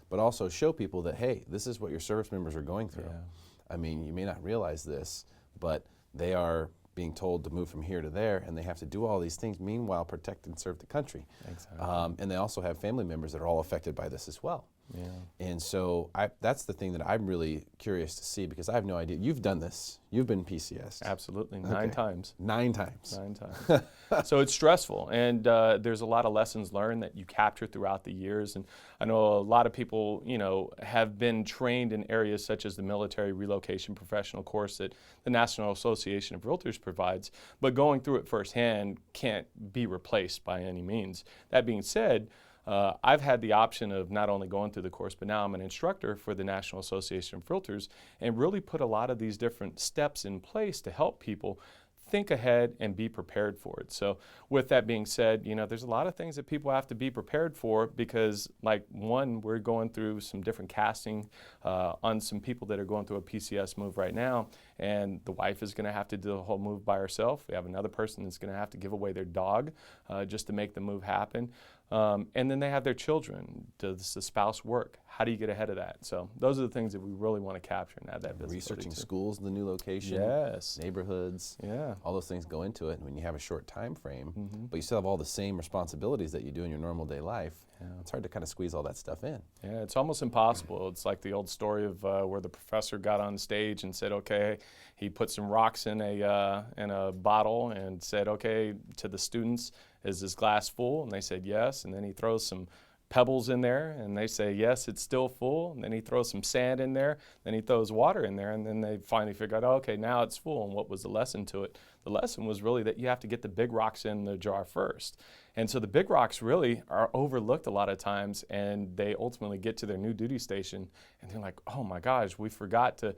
B: but also show people that, hey, this is what your service members are going through.
K: Yeah.
B: I mean, you may not realize this, but they are being told to move from here to there, and they have to do all these things, meanwhile protect and serve the country.
K: Exactly.
B: And they also have family members that are all affected by this as well.
K: Yeah.
B: And so that's the thing that I'm really curious to see, because I have no idea. You've done this. You've been PCS.
K: Absolutely, 9 times.
B: 9 times.
K: 9 times. So it's stressful, and there's a lot of lessons learned that you capture throughout the years. And I know a lot of people, have been trained in areas such as the Military Relocation Professional course that the National Association of Realtors provides, but going through it firsthand can't be replaced by any means. That being said, I've had the option of not only going through the course, but now I'm an instructor for the National Association of Realtors, and really put a lot of these different steps in place to help people think ahead and be prepared for it. So with that being said, there's a lot of things that people have to be prepared for, because we're going through some different casting on some people that are going through a PCS move right now, and the wife is going to have to do the whole move by herself. We have another person that's going to have to give away their dog just to make the move happen. And then they have their children. Does the spouse work? How do you get ahead of that? So those are the things that we really want to capture and add that visibility
B: Researching
K: to.
B: schools in the new location,
K: Yes.
B: neighborhoods,
K: Yeah.
B: all those things go into it. And when you have a short time frame, but you still have all the same responsibilities that you do in your normal day life, it's hard to kind of squeeze all that stuff in.
K: Yeah, it's almost impossible. It's like the old story of where the professor got on stage and said, okay, he put some rocks in a bottle and said, okay, to the students, is this glass full? And they said yes. And then he throws some pebbles in there, and they say yes, it's still full. And then he throws some sand in there, then he throws water in there, and then they finally figure out, oh, okay, now it's full. And what was the lesson to it? The lesson was really that you have to get the big rocks in the jar first. And so the big rocks really are overlooked a lot of times, and they ultimately get to their new duty station, and they're like, oh my gosh, we forgot to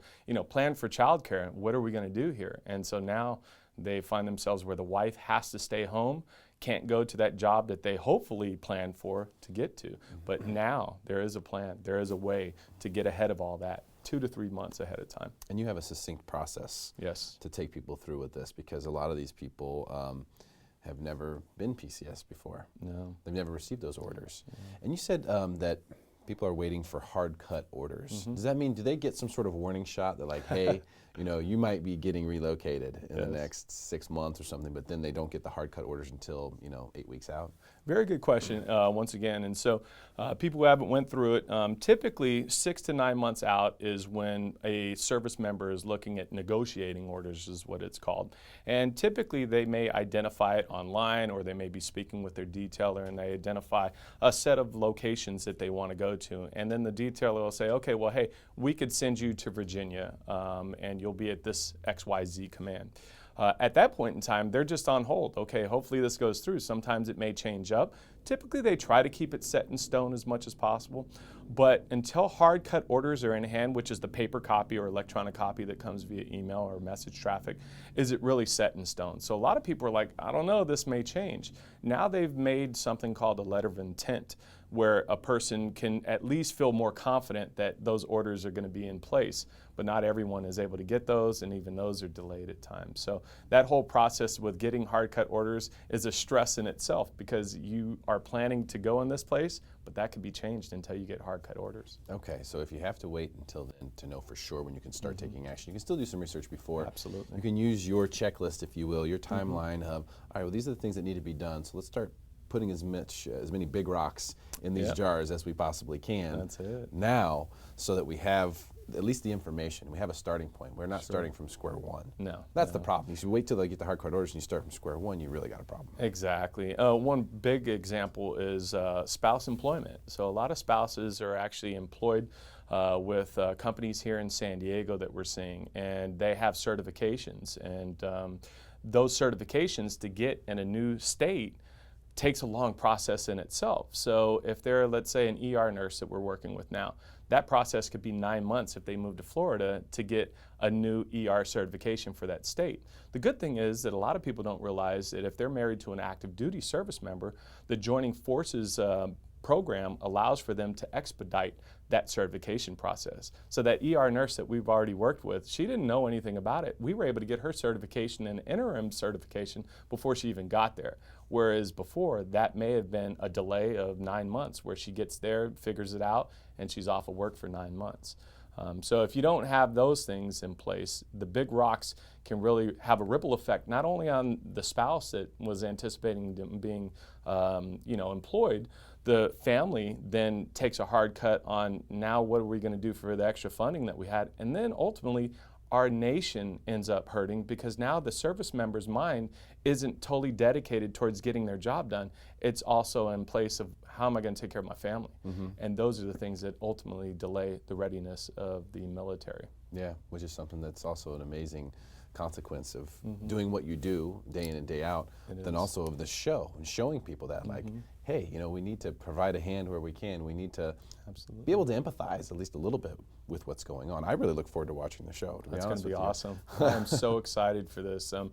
K: plan for childcare. What are we going to do here? And so now they find themselves where the wife has to stay home, can't go to that job that they hopefully planned for to get to. But now there is a plan, there is a way to get ahead of all that 2 to 3 months ahead of time.
B: And you have a succinct process to take people through with this, because a lot of these people have never been PCS before.
K: No.
B: They've never received those orders. And you said that people are waiting for hard cut orders. Does that mean, do they get some sort of warning shot that like, hey, you might be getting relocated in the next 6 months or something, but then they don't get the hard cut orders until 8 weeks out?
K: Very good question, once again. And so people who haven't went through it, typically 6 to 9 months out is when a service member is looking at negotiating orders, is what it's called. And typically they may identify it online, or they may be speaking with their detailer, and they identify a set of locations that they want to go to. And then the detailer will say, okay, well, hey, we could send you to Virginia, and you'll be at this XYZ command. At that point in time, they're just on hold. Okay, hopefully this goes through. Sometimes it may change up. Typically, they try to keep it set in stone as much as possible. But until hard cut orders are in hand, which is the paper copy or electronic copy that comes via email or message traffic, is it really set in stone? So a lot of people are like, I don't know, this may change. Now they've made something called a letter of intent, where a person can at least feel more confident that those orders are going to be in place. But not everyone is able to get those, and even those are delayed at times. So that whole process with getting hard cut orders is a stress in itself, because you are planning to go in this place, but that could be changed until you get hard cut orders.
B: Okay, so if you have to wait until then to know for sure when you can start taking action, you can still do some research before.
K: Absolutely.
B: You can use your checklist, if you will, your timeline of, all right, well, these are the things that need to be done, so let's start putting as many big rocks in these jars as we possibly can.
K: That's it.
B: Now, so that we have at least the information. We have a starting point. We're not starting from square one.
K: No.
B: That's the problem. If you wait till they get the hard card orders and you start from square one, you really got a problem.
K: Exactly. One big example is spouse employment. So a lot of spouses are actually employed with companies here in San Diego that we're seeing, and they have certifications. And those certifications to get in a new state takes a long process in itself. So if they're, let's say, an ER nurse that we're working with now, that process could be 9 months if they move to Florida to get a new ER certification for that state. The good thing is that a lot of people don't realize that if they're married to an active duty service member, the Joining Forces program allows for them to expedite that certification process. So that ER nurse that we've already worked with, she didn't know anything about it. We were able to get her certification and interim certification before she even got there. Whereas before, that may have been a delay of 9 months where she gets there, figures it out, and she's off of work for 9 months. So if you don't have those things in place, the big rocks can really have a ripple effect, not only on the spouse that was anticipating being employed. The family then takes a hard cut on, now what are we going to do for the extra funding that we had? And then ultimately, our nation ends up hurting, because now the service member's mind isn't totally dedicated towards getting their job done. It's also in place of, how am I going to take care of my family? And those are the things that ultimately delay the readiness of the military.
B: Yeah, which is something that's also an amazing consequence of doing what you do day in and day out, then also of the show and showing people that, like, hey, we need to provide a hand where we can. We need to be able to empathize at least a little bit with what's going on. I really look forward to watching the show, to be honest with you.
K: That's going to be awesome. I'm so excited for this. And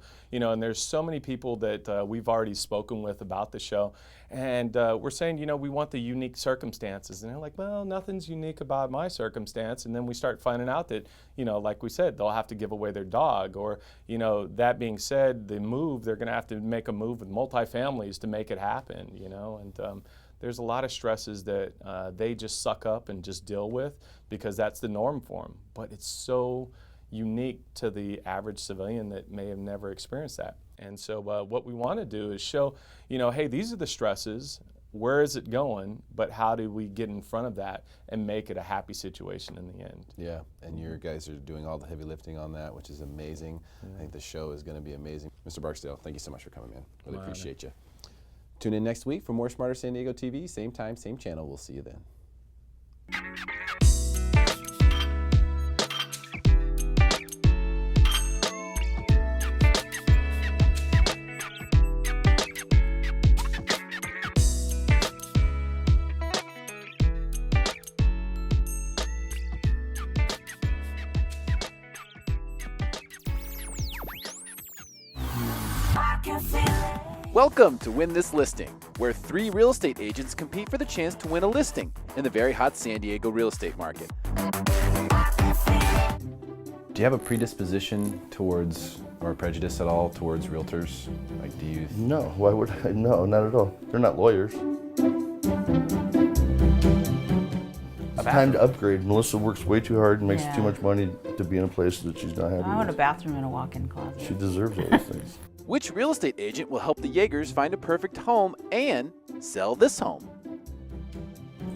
K: there's so many people that we've already spoken with about the show, and we're saying, we want the unique circumstances. And they're like, well, nothing's unique about my circumstance. And then we start finding out that, like we said, they'll have to give away their dog, or, that being said, they're going to have to make a move with multi-families to make it happen, and there's a lot of stresses that they just suck up and just deal with, because that's the norm for them. But it's so unique to the average civilian that may have never experienced that. And so what we want to do is show, hey, these are the stresses. Where is it going? But how do we get in front of that and make it a happy situation in the end?
B: Yeah, and your guys are doing all the heavy lifting on that, which is amazing. I think the show is going to be amazing. Mr. Barksdale, thank you so much for coming in. Really appreciate you. Tune in next week for more Smarter San Diego TV. Same time, same channel. We'll see you then.
L: Welcome to Win This Listing, where 3 real estate agents compete for the chance to win a listing in the very hot San Diego real estate market.
B: Do you have a predisposition towards, or prejudice at all towards realtors? Like, do you?
M: No, why would I? No, not at all. They're not lawyers. It's time to upgrade. Melissa works way too hard and makes too much money to be in a place that she's not happy with.
N: I want a bathroom and a walk-in closet.
M: She deserves all those things.
L: Which real estate agent will help the Yeagers find a perfect home and sell this home?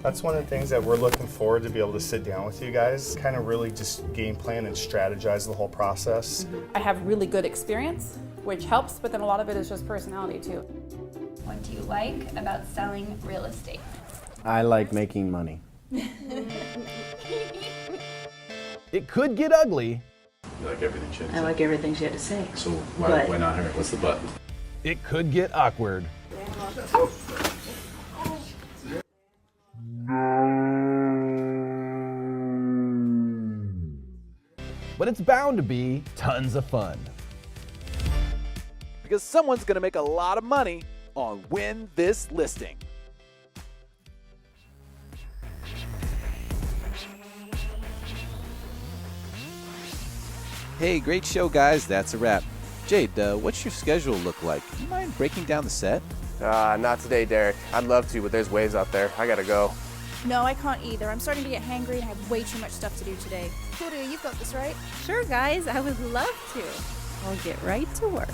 O: That's one of the things that we're looking forward to be able to sit down with you guys, kind of really just game plan and strategize the whole process.
N: I have really good experience, which helps, but then a lot of it is just personality too.
P: What do you like about selling real estate?
Q: I like making money.
R: It could get ugly,
B: You like everything she had to
R: I
B: say?
R: like everything she had to say.
B: So why not her? What's the but?
S: It could get awkward. But it's bound to be tons of fun.
L: Because someone's going to make a lot of money on Win This Listing. Hey, great show, guys. That's a wrap. Jade, what's your schedule look like? Do you mind breaking down the set?
T: Not today, Derek. I'd love to, but there's waves out there. I gotta go.
E: No, I can't either. I'm starting to get hangry and have way too much stuff to do today. Claudia, you've got this, right?
U: Sure, guys. I would love to. I'll get right to work.